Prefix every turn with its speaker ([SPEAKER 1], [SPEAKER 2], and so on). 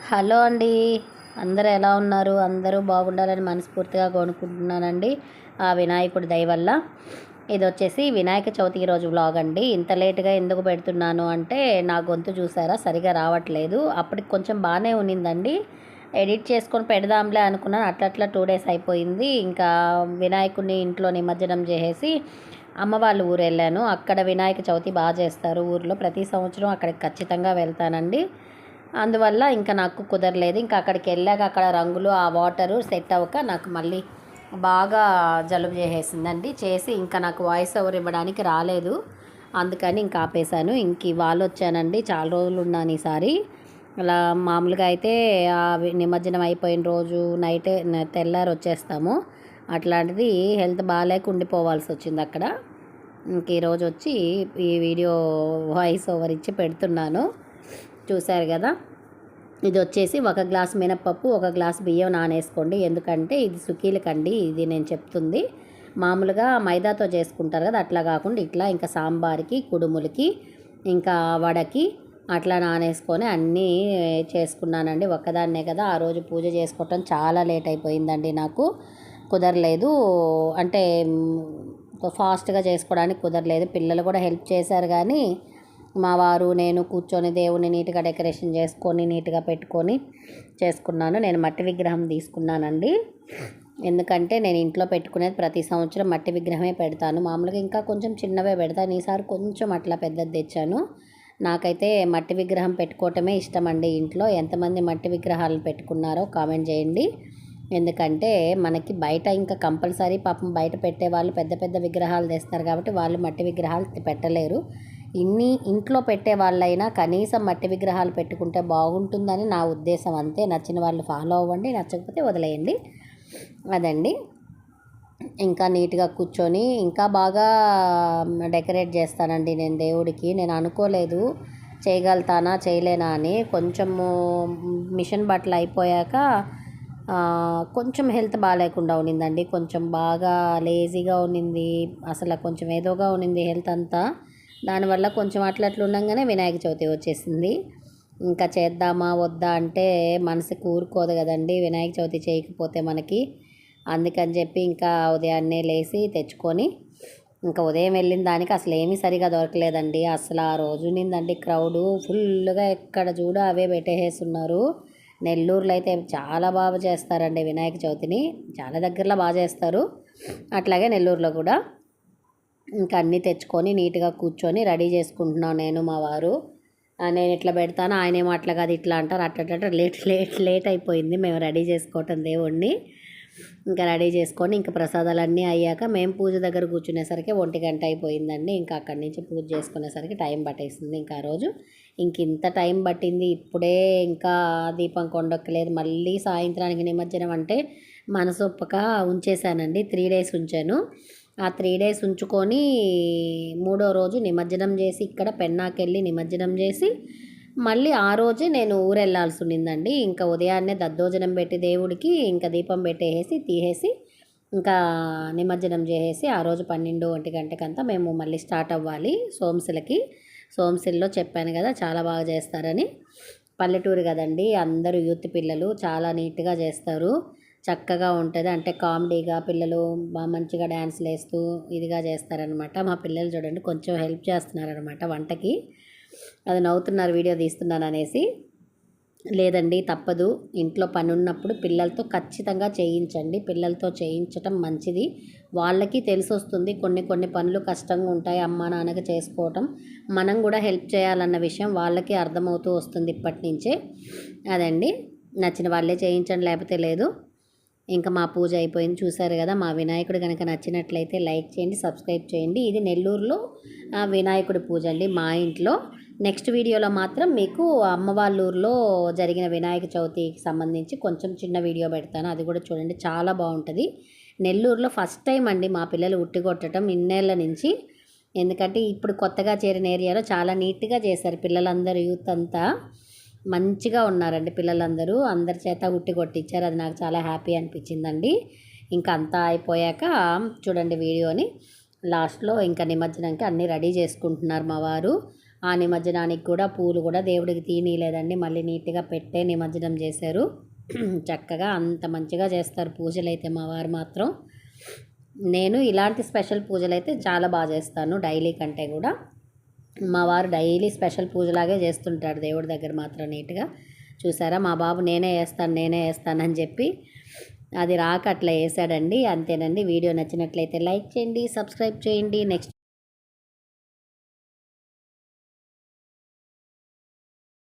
[SPEAKER 1] Hello అండి. అందరూ ఎలా ఉన్నారు? అందరూ బాగుండాలని మనస్ఫూర్తిగా కోరుకుంటున్నానండి. ఆ వినాయకుడి దయ వల్ల. ఇదొచ్చేసి వినాయక చవితి రోజు వ్లాగ్ అండి. ఇంత లేట్‌గా ఎందుకు పెడుతున్నాను అంటే, నా గొంతు చూసారా సరిగ్గా రావట్లేదు. అప్పటికి కొంచెం బాగానే ఉన్నిందండి. ఎడిట్ చేసుకొని పెడదాంలే అనుకున్నాను. అట్లా 2 డేస్ అయిపోయింది. ఇంకా వినాయకుడిని ఇంట్లో నిమజ్జనం చేసేసి అమ్మ వాళ్ళ ఊరెళ్ళాను. అక్కడ వినాయక చవితి బాగా చేస్తారు ఊర్లో. ప్రతి సంవత్సరం అక్కడికి ఖచ్చితంగా వెళ్తానండి. అందువల్ల ఇంకా నాకు కుదరలేదు. ఇంకా అక్కడికి వెళ్ళాక అక్కడ రంగులు ఆ వాటరు సెట్ అవ్వక నాకు మళ్ళీ బాగా జలుబు చేసేసిందండి. చేసి ఇంకా నాకు వాయిస్ ఓవర్ ఇవ్వడానికి రాలేదు. అందుకని ఇంకా ఆపేశాను. ఇంక ఇవాళ వచ్చానండి. చాలా రోజులు ఉన్నాను ఈసారి. అలా మామూలుగా అయితే నిమజ్జనం అయిపోయిన రోజు నైటే తెల్లారి వచ్చేస్తాము. అట్లాంటిది హెల్త్ బాగాలేక ఉండిపోవాల్సి వచ్చింది అక్కడ. ఇంక ఈరోజు వచ్చి ఈ వీడియో వాయిస్ ఓవర్ ఇచ్చి పెడుతున్నాను. చూశారు కదా. ఇది వచ్చేసి 1 గ్లాస్ మినప్పప్పు, 1 గ్లాస్ బియ్యం నానేసుకోండి. ఎందుకంటే ఇది సుకీలకండి ఇది నేను చెప్తుంది. మామూలుగా మైదాతో చేసుకుంటారు కదా, అట్లా కాకుండా ఇట్లా ఇంకా సాంబార్కి, కుడుములకి, ఇంకా వడకి అట్లా నానేసుకొని అన్నీ చేసుకున్నానండి. ఒక్కదాన్నే కదా, ఆ రోజు పూజ చేసుకోవటం చాలా లేట్ అయిపోయిందండి. నాకు కుదరలేదు. అంటే ఫాస్ట్గా చేసుకోవడానికి కుదరలేదు. పిల్లలు కూడా హెల్ప్ చేశారు కానీ మా వారు నేను కూర్చొని దేవుని నీట్గా డెకరేషన్ చేసుకొని నీట్గా పెట్టుకొని చేసుకున్నాను. నేను మట్టి విగ్రహం తీసుకున్నానండి. ఎందుకంటే నేను ఇంట్లో పెట్టుకునేది ప్రతి సంవత్సరం మట్టి విగ్రహమే పెడతాను. మామూలుగా ఇంకా కొంచెం చిన్నవే పెడతాను. ఈసారి కొంచెం అట్లా పెద్దది తెచ్చాను. నాకైతే మట్టి విగ్రహం పెట్టుకోవటమే ఇష్టం అండి. ఇంట్లో ఎంతమంది మట్టి విగ్రహాలు పెట్టుకున్నారో కామెంట్ చేయండి. ఎందుకంటే మనకి బయట ఇంకా కంపల్సరీ పాపం బయట పెట్టే వాళ్ళు పెద్ద పెద్ద విగ్రహాలు తెస్తారు కాబట్టి వాళ్ళు మట్టి విగ్రహాలు పెట్టలేరు. ఇంట్లో పెట్టే వాళ్ళైనా కనీసం మట్టి విగ్రహాలు పెట్టుకుంటే బాగుంటుందని నా ఉద్దేశం. అంతే. నచ్చిన వాళ్ళు ఫాలో అవ్వండి, నచ్చకపోతే వదిలేయండి. అదండి. ఇంకా నీట్గా కూర్చొని ఇంకా బాగా డెకరేట్ చేస్తానండి నేను దేవుడికి. నేను అనుకోలేదు చేయగలుగుతానా చేయలేనా అని. కొంచెము మిషన్ బట్టలు అయిపోయాక కొంచెం హెల్త్ బాగాలేకుండా ఉన్నిందండి. కొంచెం బాగా లేజీగా ఉన్నింది. అసలు కొంచెం ఏదోగా ఉన్నింది హెల్త్ అంతా. దానివల్ల కొంచెం అట్లా ఉండగానే వినాయక చవితి వచ్చేసింది. ఇంకా చేద్దామా వద్దా అంటే మనసు కూరుకోదు కదండి వినాయక చవితి చేయకపోతే మనకి. అందుకని చెప్పి ఇంకా ఉదయాన్నే లేచి తెచ్చుకొని ఇంకా ఉదయం వెళ్ళిన దానికి అసలు ఏమీ సరిగా దొరకలేదండి. అసలు ఆ రోజు నిందండి క్రౌడు ఫుల్గా. ఎక్కడ చూడ అవే పెట్టేస్తున్నారు. నెల్లూరులో అయితే చాలా బాగా చేస్తారండి వినాయక చవితిని. చాలా దగ్గరలో బాగా చేస్తారు. అట్లాగే నెల్లూరులో కూడా. ఇంకా అన్నీ తెచ్చుకొని నీట్గా కూర్చొని రెడీ చేసుకుంటున్నాను నేను మా వారు. నేను ఇట్లా పెడతాను, ఆయనేమో అట్లా కాదు ఇట్లా అంటారు. అట్లా లేట్ అయిపోయింది మేము రెడీ చేసుకోవటం దేవుణ్ణి. ఇంకా రెడీ చేసుకొని ఇంకా ప్రసాదాలన్నీ అయ్యాక మేము పూజ దగ్గర కూర్చునేసరికి 1 గంట అయిపోయిందండి. ఇంకా అక్కడి నుంచి పూజ చేసుకునేసరికి టైం పట్టేసింది. ఇంకా ఆ రోజు ఇంత టైం పట్టింది. ఇప్పుడే ఇంకా దీపం కొండెక్కలేదు. మళ్ళీ సాయంత్రానికి నిమజ్జనం అంటే మనసొప్పక ఉంచేసానండి. 3 డేస్ ఉంచాను. ఆ 3 డేస్ ఉంచుకొని 3వ రోజు నిమజ్జనం చేసి ఇక్కడ పెన్నాకెళ్ళి నిమజ్జనం చేసి మళ్ళీ ఆ రోజే నేను ఊరెళ్ళాల్సి ఉన్నిందండి. ఇంకా ఉదయాన్నే దద్దోజనం పెట్టి దేవుడికి ఇంకా దీపం పెట్టేసి తీసేసి ఇంకా నిమజ్జనం చేసేసి ఆ రోజు 12, 1 గంటకంతా మేము మళ్ళీ స్టార్ట్ అవ్వాలి సోమశిలకి. సోమశిలలో చెప్పాను కదా చాలా బాగా చేస్తారని. పల్లెటూరు కదండి, అందరూ యూత్ పిల్లలు చాలా నీట్గా చేస్తారు. చక్కగా ఉంటుంది. అంటే కామెడీగా పిల్లలు బాగా మంచిగా డ్యాన్స్లు వేస్తూ ఇదిగా చేస్తారనమాట. మా పిల్లలు చూడండి కొంచెం హెల్ప్ చేస్తున్నారనమాట వంటకి. అది నవ్వుతున్నారు వీడియో తీస్తున్నాను అనేసి. లేదండి తప్పదు. ఇంట్లో పని ఉన్నప్పుడు పిల్లలతో ఖచ్చితంగా చేయించండి. పిల్లలతో చేయించటం మంచిది. వాళ్ళకి తెలిసొస్తుంది కొన్ని పనులు కష్టంగా ఉంటాయి అమ్మా నాన్నగా చేసుకోవటం. మనం కూడా హెల్ప్ చేయాలన్న విషయం వాళ్ళకి అర్థమవుతూ వస్తుంది ఇప్పటి నుంచే. అదండి. నచ్చిన వాళ్ళే చేయించండి, లేకపోతే లేదు. ఇంకా మా పూజ అయిపోయింది. చూసారు కదా. మా వినాయకుడు కనుక నచ్చినట్లయితే లైక్ చేయండి, సబ్స్క్రైబ్ చేయండి. ఇది నెల్లూరులో వినాయకుడి పూజ అండి మా ఇంట్లో. నెక్స్ట్ వీడియోలో మాత్రం మీకు అమ్మ వాళ్ళ ఊరిలో జరిగిన వినాయక చవితికి సంబంధించి కొంచెం చిన్న వీడియో పెడతాను. అది కూడా చూడండి, చాలా బాగుంటుంది. నెల్లూరులో ఫస్ట్ టైం అండి మా పిల్లలు ఉట్టి కొట్టడం ఇన్నేళ్ల నుంచి. ఎందుకంటే ఇప్పుడు కొత్తగా చేరిన ఏరియాలో చాలా నీట్గా చేశారు. పిల్లలందరూ యూత్ అంతా మంచిగా ఉన్నారండి. పిల్లలందరూ అందరి చేత ఉట్టి కొట్టించారు. అది నాకు చాలా హ్యాపీ అనిపించిందండి. ఇంకా అంతా అయిపోయాక చూడండి వీడియోని. లాస్ట్లో ఇంకా నిమజ్జనానికి అన్నీ రెడీ చేసుకుంటున్నారు మా వారు. ఆ నిమజ్జనానికి కూడా పూలు కూడా దేవుడికి తీయలేదండి, మళ్ళీ నీట్గా పెట్టే నిమజ్జనం చేశారు. చక్కగా అంత మంచిగా చేస్తారు పూజలు అయితే మా వారు మాత్రం. నేను ఇలాంటి స్పెషల్ పూజలు అయితే చాలా బాగా చేస్తాను, డైలీ కంటే కూడా. మా వారు డైలీ స్పెషల్ పూజలాగే చేస్తుంటాడు దేవుడి దగ్గర మాత్రం నీట్గా. చూసారా మా బాబు నేనే వేస్తానని చెప్పి అది రాక అట్లా వేసాడండి. అంతేనండి. వీడియో నచ్చినట్లయితే లైక్ చేయండి, సబ్స్క్రైబ్ చేయండి. నెక్స్ట్